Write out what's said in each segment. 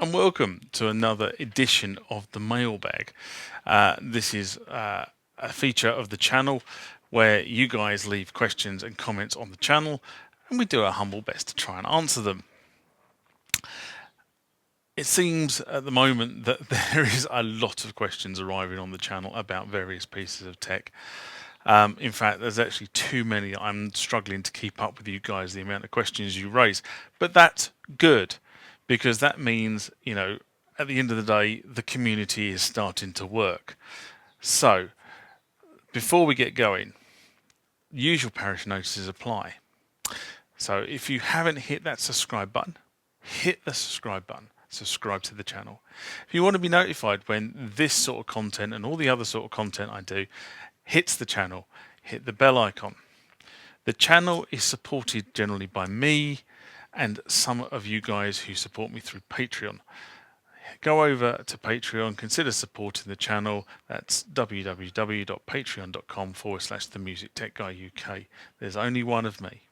and welcome to another edition of the Mailbag. This is a feature of the channel where you guys leave questions and comments on the channel, and we do our humble best to try and answer them. It seems at the moment that there is a lot of questions arriving on the channel about various pieces of tech. In fact, there's actually too many. I'm struggling to keep up with you guys, the amount of questions you raise. But that's good, because that means, at the end of the day, the community is starting to work. So, before we get going, usual parish notices apply. So, if you haven't hit that subscribe button, hit the subscribe button. Subscribe to the channel. If you want to be notified when this sort of content and all the other sort of content I do hits the channel, hit the bell icon. The channel is supported generally by me and some of you guys who support me through Patreon. Go over to Patreon, consider supporting the channel. That's www.patreon.com/themusictechguyuk. There's only one of me.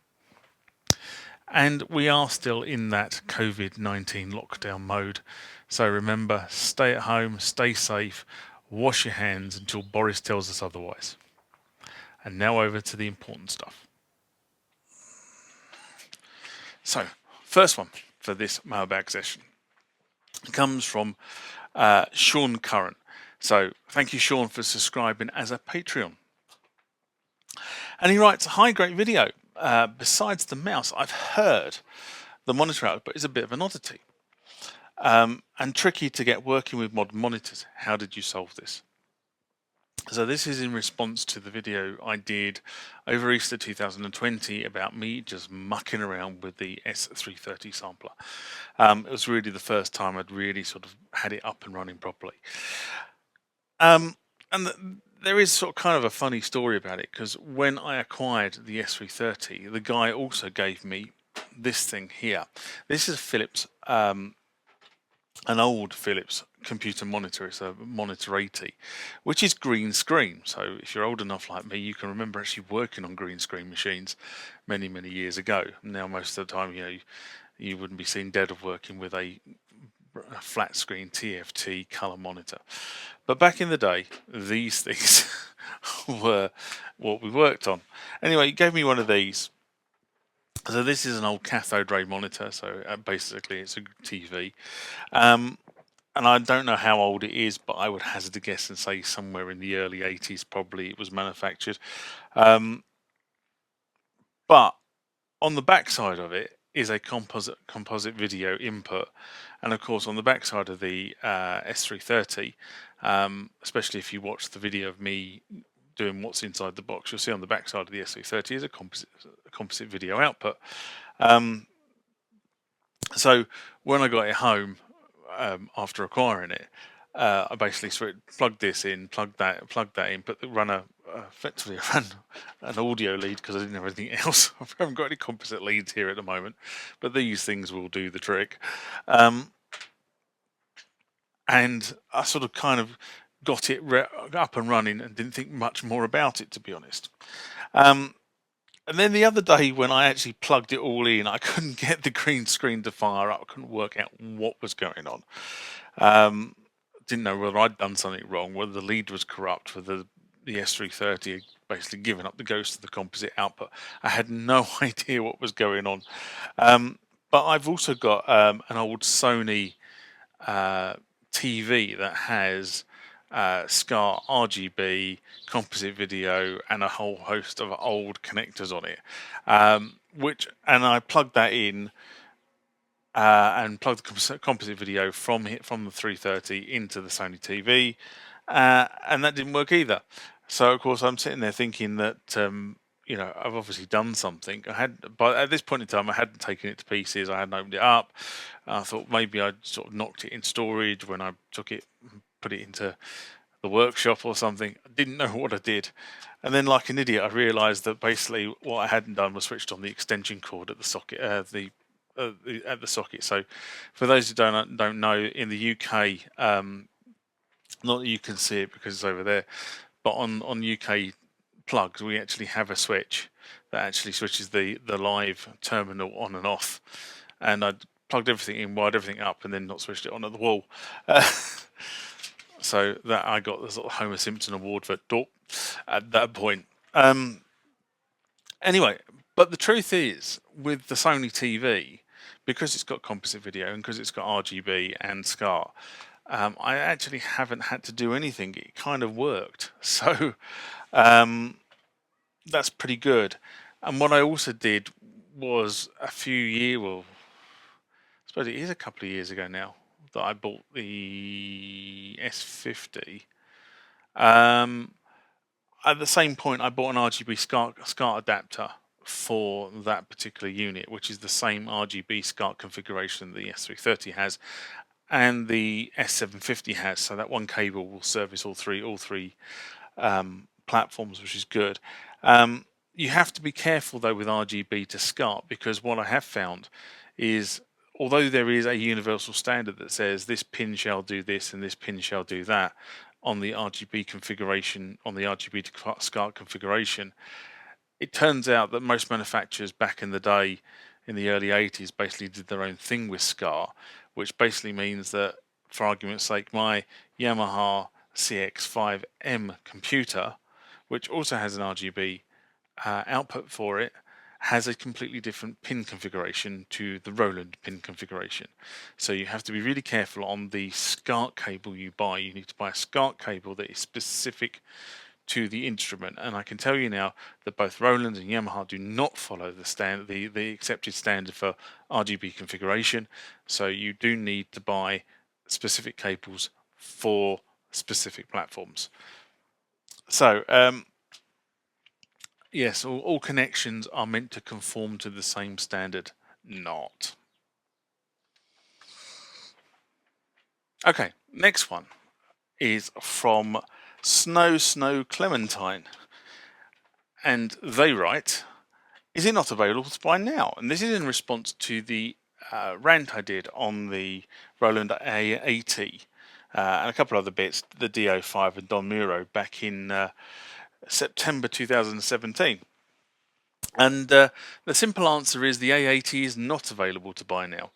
And we are still in that COVID-19 lockdown mode. So remember, stay at home, stay safe, wash your hands until Boris tells us otherwise. And now over to the important stuff. So, first one for this mailbag session comes from Sean Curran. So, thank you, Sean, for subscribing as a Patreon. And he writes, "Hi, great video. Besides the mouse, I've heard the monitor output is a bit of an oddity and tricky to get working with modern monitors. How did you solve this?" So this is in response to the video I did over Easter 2020 about me just mucking around with the S330 sampler. It was really the first time I'd really sort of had it up and running properly. There is sort of kind of a funny story about it, because when I acquired the S330, the guy also gave me this thing here. This is Philips, an old Philips computer monitor. It's a Monitor 80, which is green screen. So if you're old enough like me, you can remember actually working on green screen machines many, many years ago. Now, most of the time, you wouldn't be seen dead of working with a flat screen TFT color monitor. But back in the day, these things were what we worked on. Anyway, he gave me one of these. So this is an old cathode ray monitor. So basically it's a TV. And I don't know how old it is, but I would hazard a guess and say somewhere in the early 80s probably it was manufactured. But on the back side of it is a composite video input. And of course, on the back side of the S330, especially if you watch the video of me doing what's inside the box, you'll see on the back side of the S330 is a composite video output. So when I got it home, after acquiring it, I basically plugged this in, plugged that in, effectively ran an audio lead because I didn't have anything else. I haven't got any composite leads here at the moment, but these things will do the trick. And I sort of kind of got it up and running and didn't think much more about it, to be honest. And then the other day when I actually plugged it all in, I couldn't get the green screen to fire up. I couldn't work out what was going on. Didn't know whether I'd done something wrong, whether the lead was corrupt, whether the S330 had basically given up the ghost of the composite output. I had no idea what was going on. But I've also got an old Sony TV that has SCAR, RGB, composite video, and a whole host of old connectors on it. And I plugged that in and plugged the composite video from the 330 into the Sony TV, and that didn't work either. So of course I'm sitting there thinking that I've obviously done something. But at this point in time, I hadn't taken it to pieces. I hadn't opened it up. I thought maybe I'd sort of knocked it in storage when I took it, put it into the workshop or something. I didn't know what I did. And then, like an idiot, I realised that basically what I hadn't done was switched on the extension cord at the socket, at the socket. So, for those who don't know, in the UK, not that you can see it because it's over there, but on UK plugs, we actually have a switch that actually switches the live terminal on and off. And I'd plugged everything in, wired everything up, and then not switched it on at the wall. So that I got the sort of Homer Simpson award for dorp at that point. Anyway, but the truth is, with the Sony TV, because it's got composite video and because it's got RGB and SCAR, I actually haven't had to do anything. It kind of worked. So that's pretty good. And what I also did was a I suppose it is a couple of years ago now, that I bought the S50. At the same point, I bought an RGB SCART adapter for that particular unit, which is the same RGB SCART configuration the S330 has and the S750 has. So that one cable will service all three platforms, which is good. You have to be careful though with RGB to SCART, because what I have found is, although there is a universal standard that says this pin shall do this and this pin shall do that on the RGB configuration, on the RGB to SCART configuration, it turns out that most manufacturers back in the day, in the early 80s, basically did their own thing with SCAR, which basically means that, for argument's sake, my Yamaha CX-5M computer, which also has an RGB output for it, has a completely different pin configuration to the Roland pin configuration. So you have to be really careful on the SCART cable you buy. You need to buy a SCART cable that is specific to the instrument, and I can tell you now that both Roland and Yamaha do not follow the accepted standard for RGB configuration. So you do need to buy specific cables for specific platforms. So yes, all connections are meant to conform to the same standard. Not. Okay, next one is from Snow Clementine, and they write, "Is it not available to buy now?" And this is in response to the rant I did on the Roland A-80 and a couple other bits, the D05 and Don Muro, back in September 2017. And the simple answer is the A80 is not available to buy now.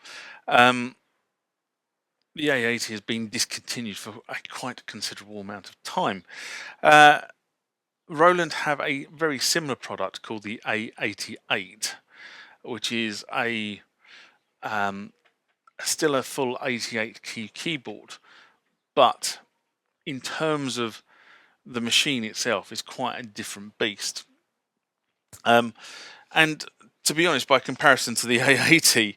The A80 has been discontinued for a quite considerable amount of time. Roland have a very similar product called the A88, which is a still a full 88 key keyboard, but in terms of the machine itself, is quite a different beast. And to be honest, by comparison to the A80,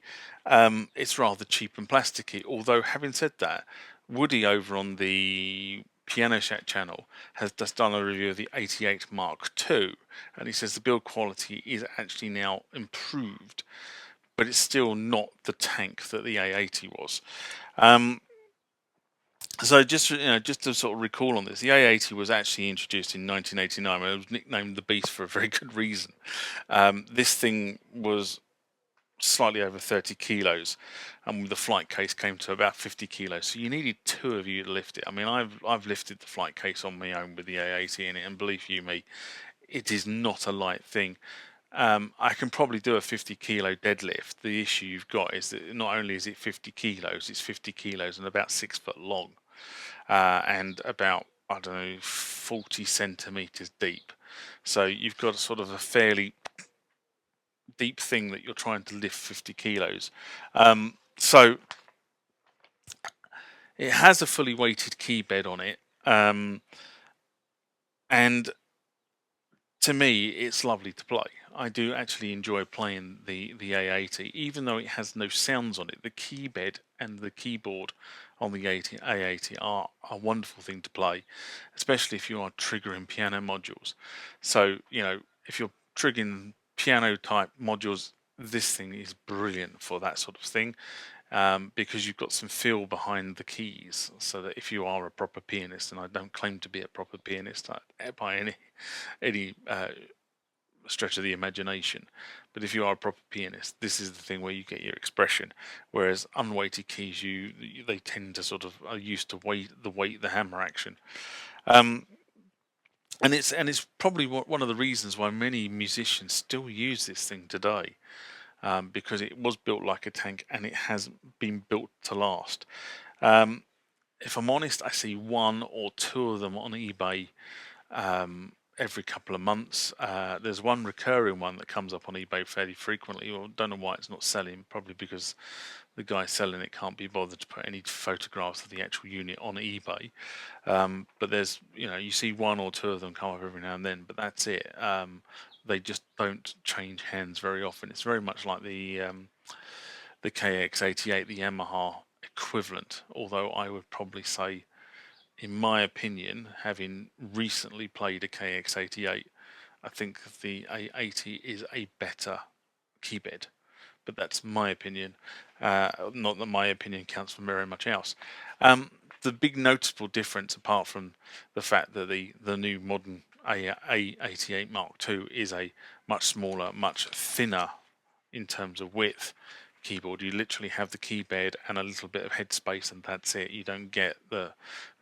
it's rather cheap and plasticky. Although, having said that, Woody over on the Piano Shack channel has just done a review of the 88 Mk2, and he says the build quality is actually now improved, but it's still not the tank that the A80 was. So just to sort of recall on this, the A80 was actually introduced in 1989, and it was nicknamed the Beast for a very good reason. This thing was slightly over 30 kilos, and the flight case came to about 50 kilos. So you needed two of you to lift it. I mean, I've lifted the flight case on my own with the A80 in it, and believe you me, it is not a light thing. I can probably do a 50 kilo deadlift. The issue you've got is that not only is it 50 kilos, it's 50 kilos and about 6 foot long, and about, I don't know, 40 centimeters deep. So you've got sort of a fairly deep thing that you're trying to lift 50 kilos. So it has a fully weighted key bed on it, and to me, it's lovely to play. I do actually enjoy playing the A80, even though it has no sounds on it. The key bed and the keyboard on the A80 are a wonderful thing to play, especially if you are triggering piano modules. So, if you're triggering piano type modules, this thing is brilliant for that sort of thing, because you've got some feel behind the keys, so that if you are a proper pianist, and I don't claim to be a proper pianist by any stretch of the imagination, but if you are a proper pianist, this is the thing where you get your expression. Whereas unweighted keys, they tend to sort of are used to the hammer action, and it's probably one of the reasons why many musicians still use this thing today. because it was built like a tank and it has been built to last. If I'm honest, I see one or two of them on eBay every couple of months. There's one recurring one that comes up on eBay fairly frequently. Well, don't know why it's not selling. Probably because the guy selling it can't be bothered to put any photographs of the actual unit on eBay. But there's, you see one or two of them come up every now and then, but that's it. They just don't change hands very often. It's very much like the KX-88, the Yamaha equivalent. Although I would probably say, in my opinion, having recently played a KX-88, I think the A80 is a better keyboard. But that's my opinion. Not that my opinion counts for very much else. The big noticeable difference, apart from the fact that the new modern A88 Mk2 is a much smaller, much thinner in terms of width keyboard. You literally have the keyboard and a little bit of headspace, and that's it. You don't get the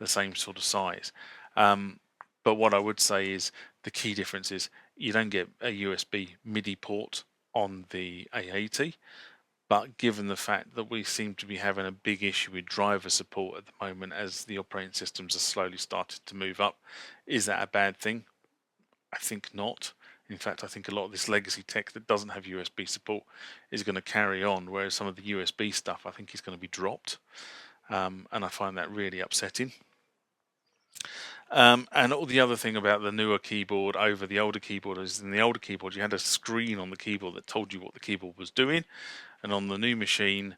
same sort of size. But what I would say is the key difference is you don't get a USB MIDI port on the A80. But given the fact that we seem to be having a big issue with driver support at the moment as the operating systems are slowly started to move up, is that a bad thing? I think not. In fact, I think a lot of this legacy tech that doesn't have USB support is going to carry on, whereas some of the USB stuff I think is going to be dropped. And I find that really upsetting. And all the other thing about the newer keyboard over the older keyboard is in the older keyboard you had a screen on the keyboard that told you what the keyboard was doing, and on the new machine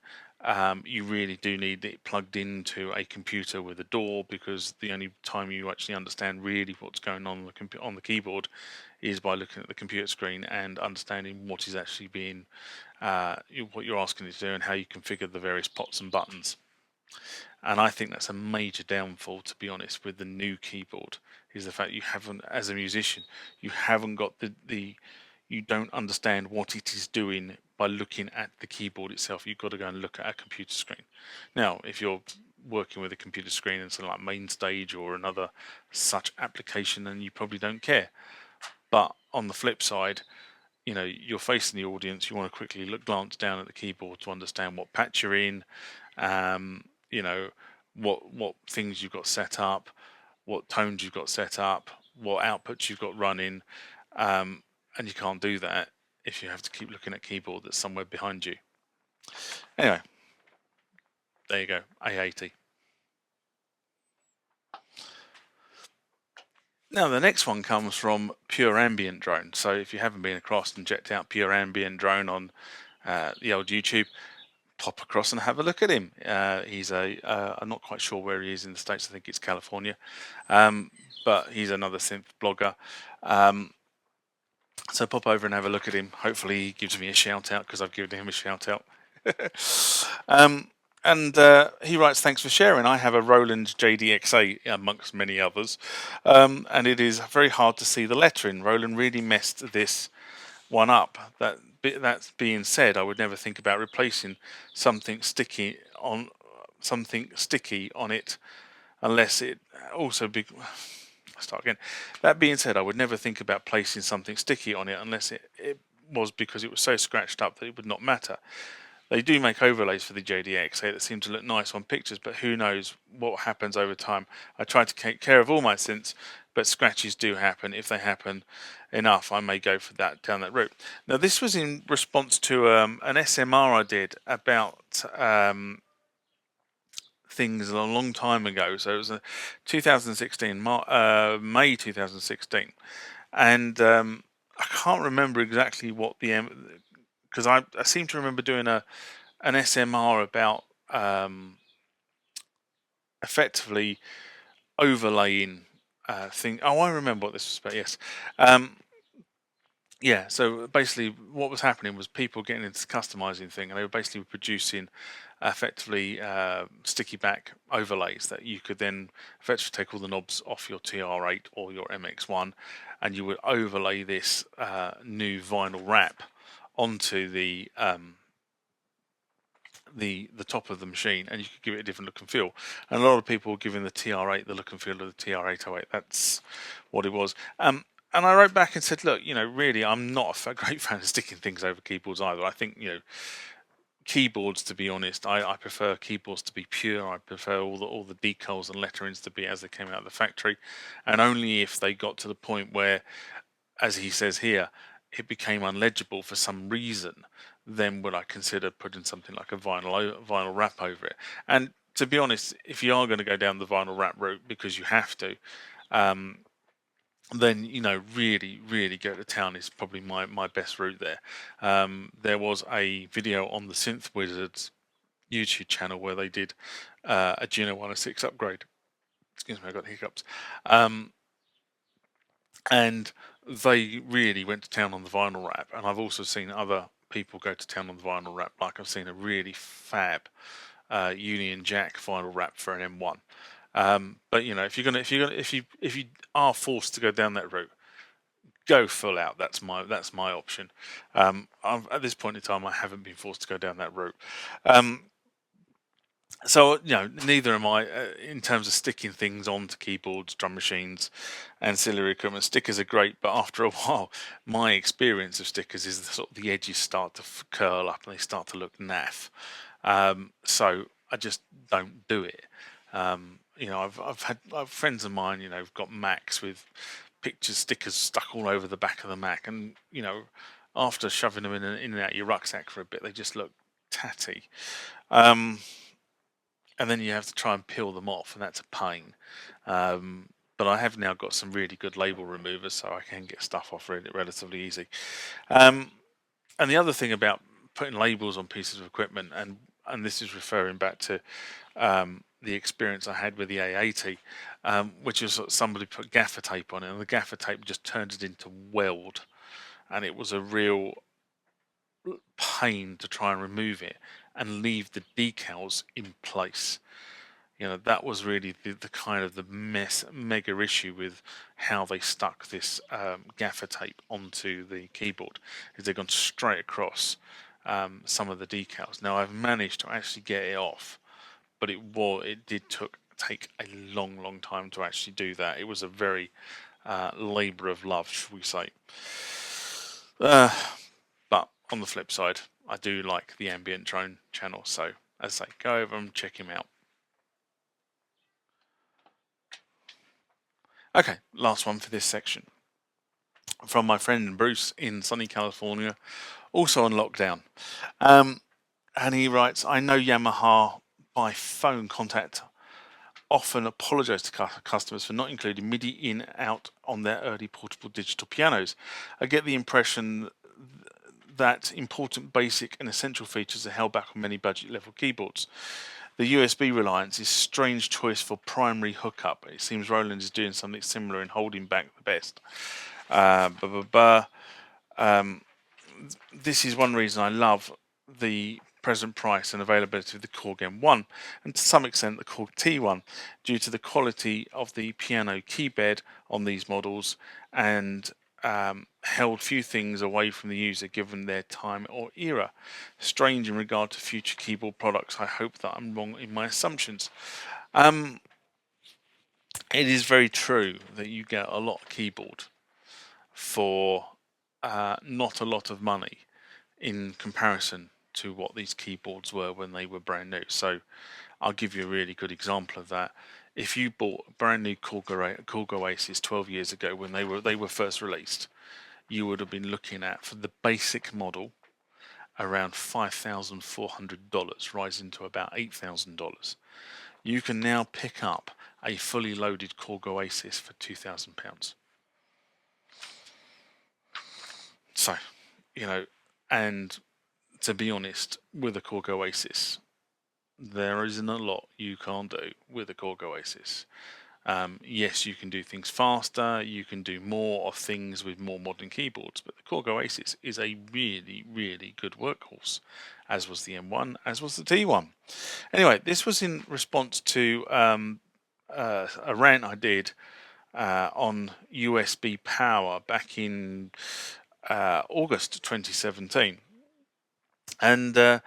you really do need it plugged into a computer with a door, because the only time you actually understand really what's going on on the keyboard is by looking at the computer screen and understanding what is actually being what you're asking it to do and how you configure the various pots and buttons. And I think that's a major downfall, to be honest, with the new keyboard, is the fact you haven't, as a musician, you haven't got you don't understand what it is doing by looking at the keyboard itself. You've got to go and look at a computer screen. Now, if you're working with a computer screen and something like MainStage or another such application, then you probably don't care. But on the flip side, you're facing the audience, you want to quickly glance down at the keyboard to understand what patch you're in, what things you've got set up, what tones you've got set up, what outputs you've got running, and you can't do that if you have to keep looking at keyboard that's somewhere behind you. Anyway, there you go, A80. Now the next one comes from Pure Ambient Drone. So if you haven't been across and checked out Pure Ambient Drone on the old YouTube, pop across and have a look at him. He's I'm not quite sure where he is in the States. I think it's California, but he's another synth blogger. So pop over and have a look at him. Hopefully he gives me a shout out, because I've given him a shout out. And he writes, thanks for sharing. I have a Roland JDXA amongst many others, and it is very hard to see the lettering. Roland really messed this one up. That being said, I would never think about replacing something sticky on it unless it also be. Start again. That being said, I would never think about placing something sticky on it unless it was because it was so scratched up that it would not matter. They do make overlays for the JDXA that seem to look nice on pictures, but who knows what happens over time. I try to take care of all my synths, but scratches do happen. If they happen enough, I may go for down that route. Now, this was in response to an SMR I did about things a long time ago. So it was 2016, May 2016, and I can't remember exactly what because I seem to remember doing an SMR about effectively overlaying thing. Oh, I remember what this was about. Yes. Yeah, so basically what was happening was people getting into the customizing thing, and they were basically producing effectively sticky back overlays that you could then effectively take all the knobs off your TR8 or your MX1, and you would overlay this new vinyl wrap onto the top of the machine, and you could give it a different look and feel. And a lot of people were giving the TR8 the look and feel of the TR808. That's what it was. And I wrote back and said, look, really, I'm not a great fan of sticking things over keyboards either. I think, keyboards, to be honest, I prefer keyboards to be pure. I prefer all the decals and letterings to be as they came out of the factory, and only if they got to the point where, as he says here, it became unlegible for some reason, then would I consider putting something like a vinyl wrap over it. And to be honest, if you are going to go down the vinyl wrap route because you have to, then really, really go to town is probably my best route there. There was a video on the Synth Wizards YouTube channel where they did a Juno 106 upgrade. Excuse me, I got the hiccups. And they really went to town on the vinyl wrap. And I've also seen other people go to town on the vinyl wrap. Like I've seen a really fab Union Jack vinyl wrap for an M1. But if you are forced to go down that route, go full out. That's my option. At this point in time, I haven't been forced to go down that route. So neither am I in terms of sticking things onto keyboards, drum machines, ancillary equipment. Stickers are great, but after a while, my experience of stickers is the edges start to curl up and they start to look naff. So I just don't do it. I've had friends of mine, have got Macs with stickers stuck all over the back of the Mac, and after shoving them in and out your rucksack for a bit, they just look tatty. And then you have to try and peel them off, and that's a pain. But I have now got some really good label removers, so I can get stuff off relatively easy. And the other thing about putting labels on pieces of equipment, and this is referring back to the experience I had with the A80, which is somebody put gaffer tape on it, and the gaffer tape just turned it into weld, and it was a real pain to try and remove it and leave the decals in place. That was really the kind of the mega issue with how they stuck this gaffer tape onto the keyboard, is they've gone straight across some of the decals. Now I've managed to actually get it off, but it did take a long time to actually do that. It was a very labour of love, shall we say. But on the flip side, I do like the Ambient Drone channel, so as I say, go over and check him out. Okay, last one for this section. From my friend Bruce in sunny California, also on lockdown. And he writes, I know Yamaha by phone contact often apologise to customers for not including MIDI in out on their early portable digital pianos. I get the impression that important basic and essential features are held back on many budget level keyboards. The USB reliance is a strange choice for primary hookup. It seems Roland is doing something similar in holding back the best. This is one reason I love the present price and availability of the Korg M1, and to some extent the Korg T1, due to the quality of the piano keybed on these models, and held few things away from the user given their time or era. Strange in regard to future keyboard products. I hope that I'm wrong in my assumptions. It is very true that you get a lot of keyboard for not a lot of money in comparison to what these keyboards were when they were brand new. So I'll give you a really good example of that. If you bought a brand new Korg Oasis 12 years ago when they were first released, you would have been looking at, for the basic model, around $5,400, rising to about $8,000. You can now pick up a fully loaded Korg Oasis for £2,000. So, and to be honest, with a Korg Oasis, there isn't a lot you can't do with a Korg Oasis. Yes, you can do things faster, you can do more of things with more modern keyboards, but the Korg Oasis is a really, really good workhorse, as was the M1, as was the T1. Anyway, this was in response to a rant I did on USB power back in August 2017. And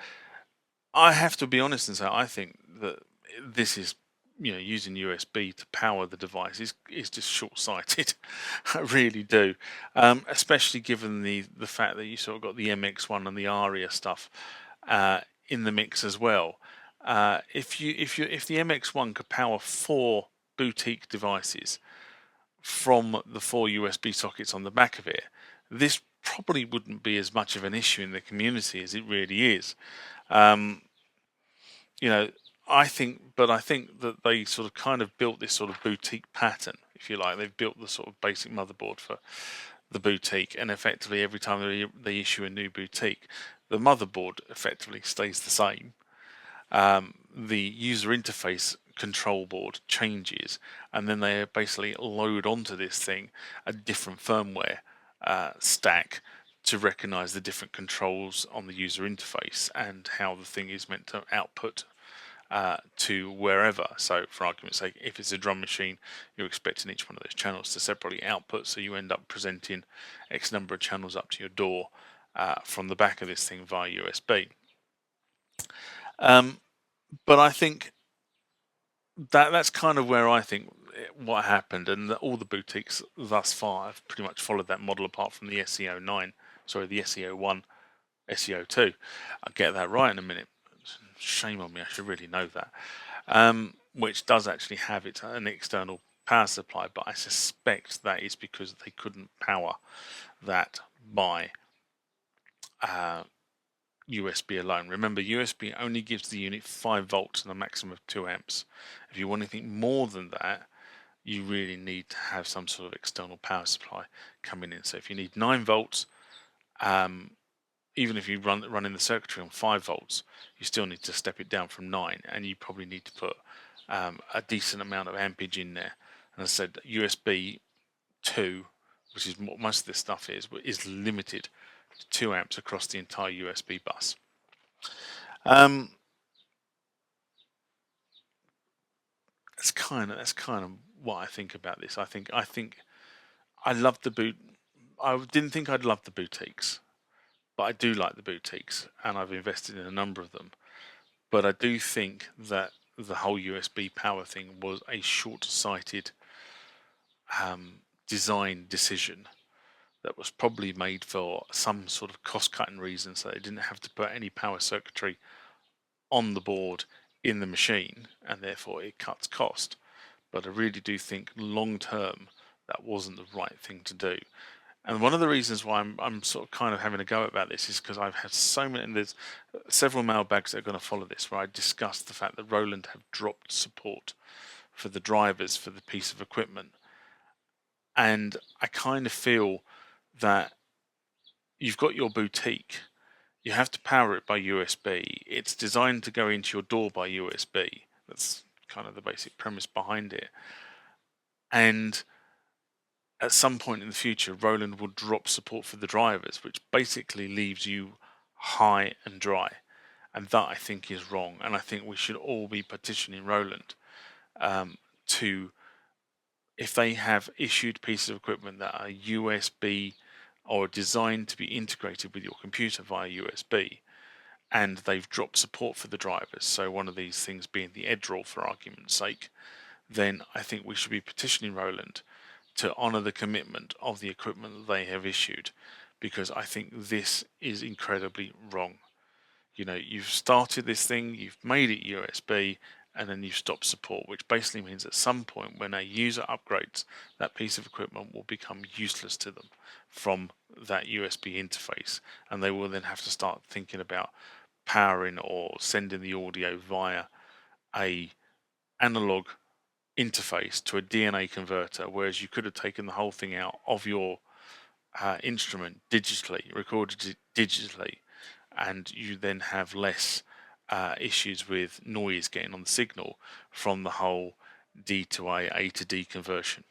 I have to be honest and say I think that this is using USB to power the device is just short-sighted. I really do, especially given the fact that you sort of got the MX1 and the Aria stuff in the mix as well. If the MX1 could power 4 boutique devices from the 4 USB sockets on the back of it, this probably wouldn't be as much of an issue in the community as it really is. You know, I think that they sort of kind of built this sort of boutique pattern, if you like. They've built the sort of basic motherboard for the boutique, and effectively every time they issue a new boutique, the motherboard effectively stays the same. The user interface control board changes, and then they basically load onto this thing a different firmware stack to recognize the different controls on the user interface and how the thing is meant to output to wherever. So for argument's sake, if it's a drum machine, you're expecting each one of those channels to separately output, so you end up presenting X number of channels up to your door from the back of this thing via USB. But I think that's kind of where I think what happened, and all the boutiques thus far have pretty much followed that model, apart from the SE09, sorry, the SE01, SE02. I'll get that right in a minute. Shame on me, I should really know that. Which does actually have an external power supply, but I suspect that is because they couldn't power that by USB alone. Remember, USB only gives the unit 5 volts and a maximum of 2 amps. If you want anything more than that, you really need to have some sort of external power supply coming in. So if you need 9 volts, even if you run in the circuitry on 5 volts, you still need to step it down from 9, and you probably need to put a decent amount of ampage in there. And as I said, USB 2, which is what most of this stuff is limited to 2 amps across the entire USB bus. That's kind of what I think about this. I think I love the boot. I didn't think I'd love the boutiques, but I do like the boutiques, and I've invested in a number of them. But I do think that the whole USB power thing was a short-sighted design decision that was probably made for some sort of cost-cutting reason, so they didn't have to put any power circuitry on the board in the machine, and therefore it cuts cost. But I really do think long-term that wasn't the right thing to do. And one of the reasons why I'm sort of kind of having a go about this is because I've had so many, and there's several mailbags that are going to follow this, where I discussed the fact that Roland have dropped support for the drivers for the piece of equipment. And I kind of feel that you've got your boutique, you have to power it by USB. It's designed to go into your door by USB. That's kind of the basic premise behind it. And at some point in the future, Roland will drop support for the drivers, which basically leaves you high and dry. And that, I think, is wrong. And I think we should all be petitioning Roland to, if they have issued pieces of equipment that are USB or designed to be integrated with your computer via USB, and they've dropped support for the drivers, so one of these things being the edge roll for argument's sake, then I think we should be petitioning Roland to honour the commitment of the equipment that they have issued, because I think this is incredibly wrong. You've started this thing, you've made it USB, and then you've stopped support, which basically means at some point when a user upgrades, that piece of equipment will become useless to them from that USB interface, and they will then have to start thinking about powering or sending the audio via a analog interface to a DNA converter, whereas you could have taken the whole thing out of your instrument digitally, recorded it digitally, and you then have less issues with noise getting on the signal from the whole D to A to D conversion.